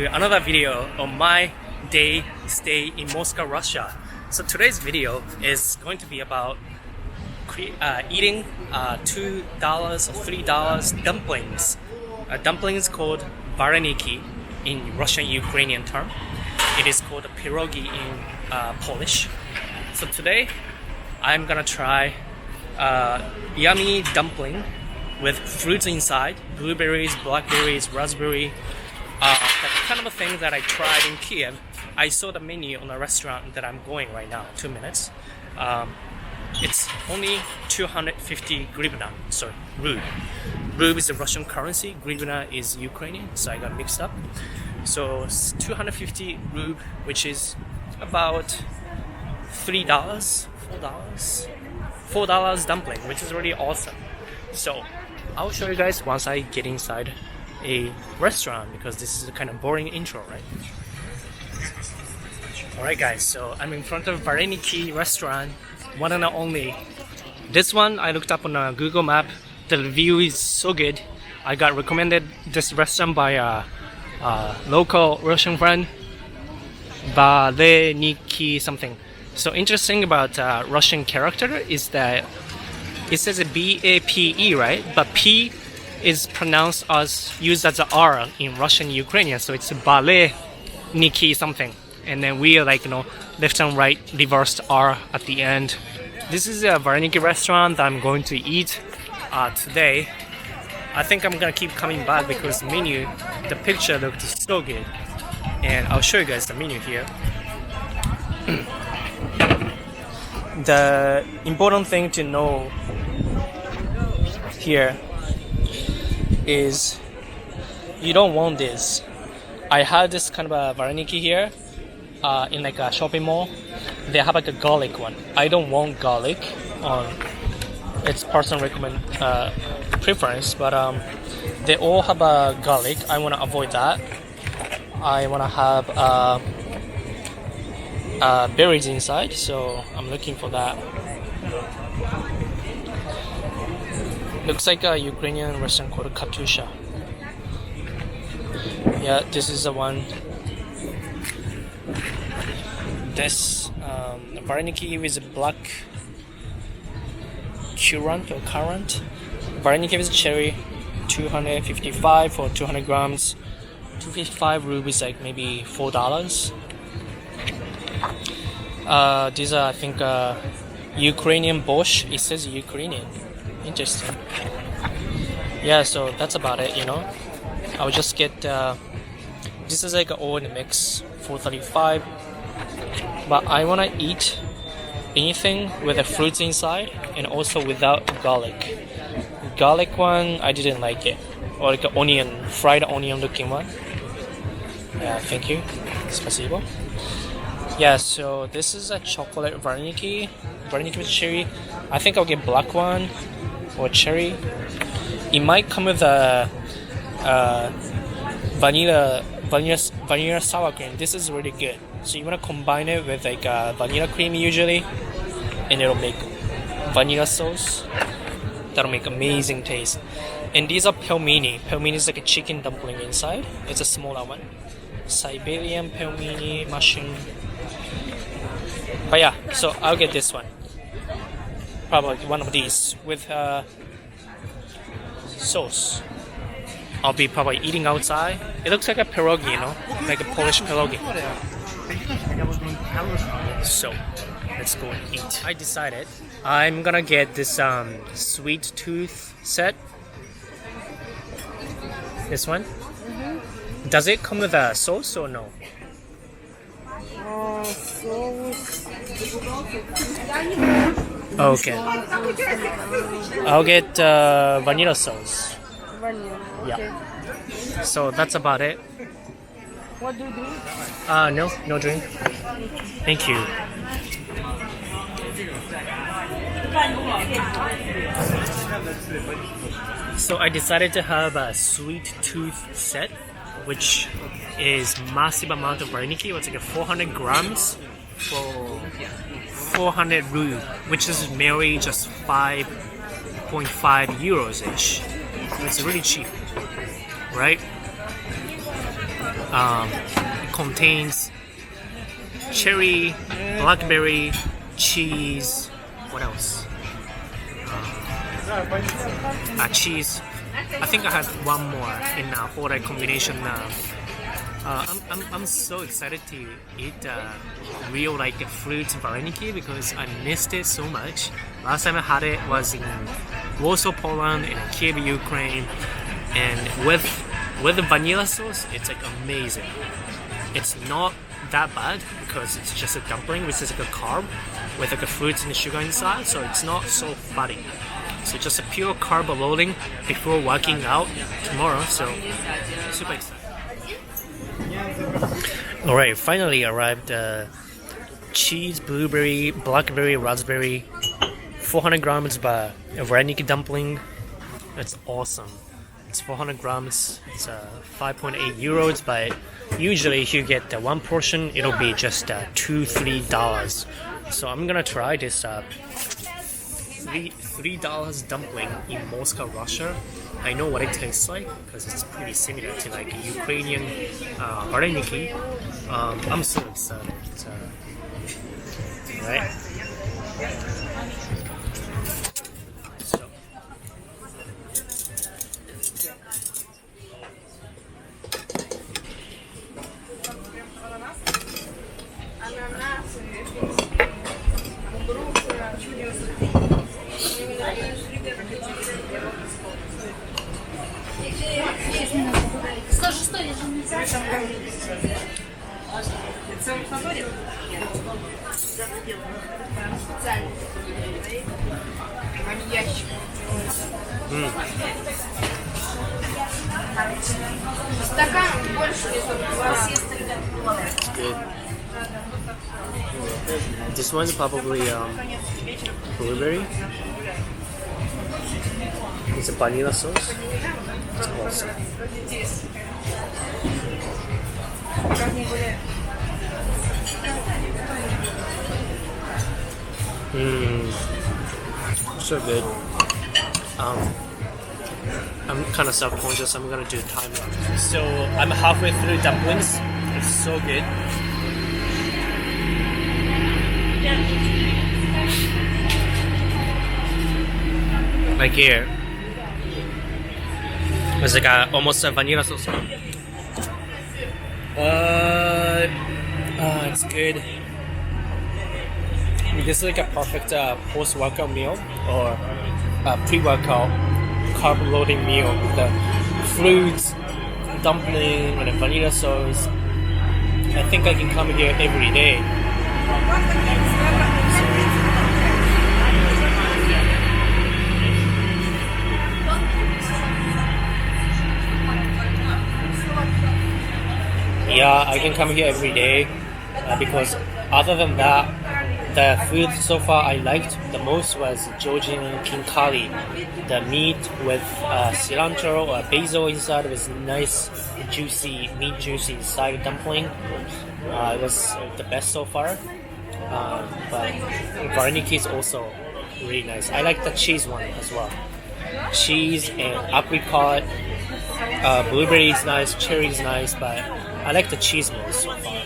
to another video on my day stay in Moscow, Russia. So today's video is going to be about eating $2 or $3 dumplings. Dumplings called vareniki in Russian-Ukrainian term. It is called pierogi in Polish. So today I'm gonna try yummy dumpling with fruits inside, blueberries, blackberries, raspberry. The kind of a thing that I tried in Kiev. I saw the menu on a restaurant that I'm going right now, 2 minutes. It's only 250 grivna, sorry, ruble. Ruble is the Russian currency, grivna is Ukrainian, so I got mixed up. So it's 250 ruble, which is about $3, $4 dumpling, which is really awesome. So I'll show you guys once I get inside a restaurant, because this is a kind of boring intro, right? Alright guys, so I'm in front of Vareniki restaurant, one and only. This one I looked up on a Google map. The review is so good. I got recommended this restaurant by a local Russian friend, Vareniki something. So interesting about Russian character is that it says a B-A-P-E, right? But P is pronounced as, used as a R in Russian Ukrainian, so it's Vareniki something. And then we are like, left and right reversed R at the end. This is a Vareniki restaurant that I'm going to eat today. I think I'm gonna keep coming back because the menu, the picture looked so good. And I'll show you guys the menu here. The important thing to know here is you don't want this. I had this kind of a Vareniki here in like a shopping mall. They have like a garlic one. I don't want garlic on it's personal preference, but they all have a garlic. I want to avoid that. I want to have berries inside, so I'm looking for that. Looks like a Ukrainian restaurant called Katusha. Yeah, this is the one. This Vareniki with black currant or currant. Vareniki with cherry, 255 for 200 grams. 255 rubles, like maybe $4. These are, I think, Ukrainian borscht. It says Ukrainian. Interesting. Yeah, so that's about it, I'll just get this is like an all in the mix, $4.35. But I want to eat anything with the fruits inside and also without garlic. Garlic one, I didn't like it. Or like an onion, fried onion looking one. Yeah, thank you. Spasibo. Yeah, so this is a chocolate Vareniki with cherry. I think I'll get black one or cherry. It might come with a vanilla sour cream. This is really good. So you want to combine it with like vanilla cream usually, and it'll make vanilla sauce. That'll make amazing taste. And these are pelmeni. Pelmeni is like a chicken dumpling inside. It's a smaller one. Siberian pelmeni mushroom. But yeah, so I'll get this one. Probably one of these with sauce. I'll be probably eating outside. It looks like a pierogi, like a Polish pierogi. So let's go and eat. I decided I'm gonna get this sweet tooth set. This one. Mm-hmm. Does it come with a sauce or no? Sauce. Okay. I'll get vanilla sauce. Vanilla. Yeah. Okay. So that's about it. What do you do? No drink. Thank you. So I decided to have a sweet tooth set, which is massive amount of Vareniki. It's like 400 grams for 400 ruble, which is merely just 5.5 euros ish. It's really cheap, right? It contains cherry, blackberry, cheese. What else? Cheese. I think I had one more in a whole combination. I'm so excited to eat real fruits vareniki because I missed it so much. Last time I had it was in Warsaw, Poland, and Kiev, Ukraine, and with the vanilla sauce, it's amazing. It's not that bad because it's just a dumpling, which is a carb with a fruits and the sugar inside, so it's not so fatty. So just a pure carb loading before working out tomorrow. So super excited. Alright, finally arrived cheese, blueberry, blackberry, raspberry, 400 grams of vareniki dumpling. That's awesome. It's 400 grams, it's 5.8 euros, but usually if you get one portion, it'll be just $2-3. So I'm gonna try this $3 dumpling in Moscow, Russia. I know what it tastes like because it's pretty similar to Ukrainian vareniki. I'm so excited. Right? So. Good. This one's probably blueberry. It's a vanilla sauce. It's awesome. So good. I'm kind of self-conscious. I'm gonna do a time lapse. So I'm halfway through dumplings. It's so good. Like here, it's almost a vanilla sauce. It's good. This is a perfect post-workout meal or pre-workout carb-loading meal with the fruits, dumpling, and a vanilla sauce. I think I can come here every day. Yeah, I can come here every day because other than that, the food so far I liked the most was Georgian king curry. The meat with cilantro or basil inside was nice, juicy side dumpling. It was the best so far. But vareniki is also really nice. I like the cheese one as well. Cheese and apricot, blueberry is nice, cherry is nice, but I like the cheese most so far.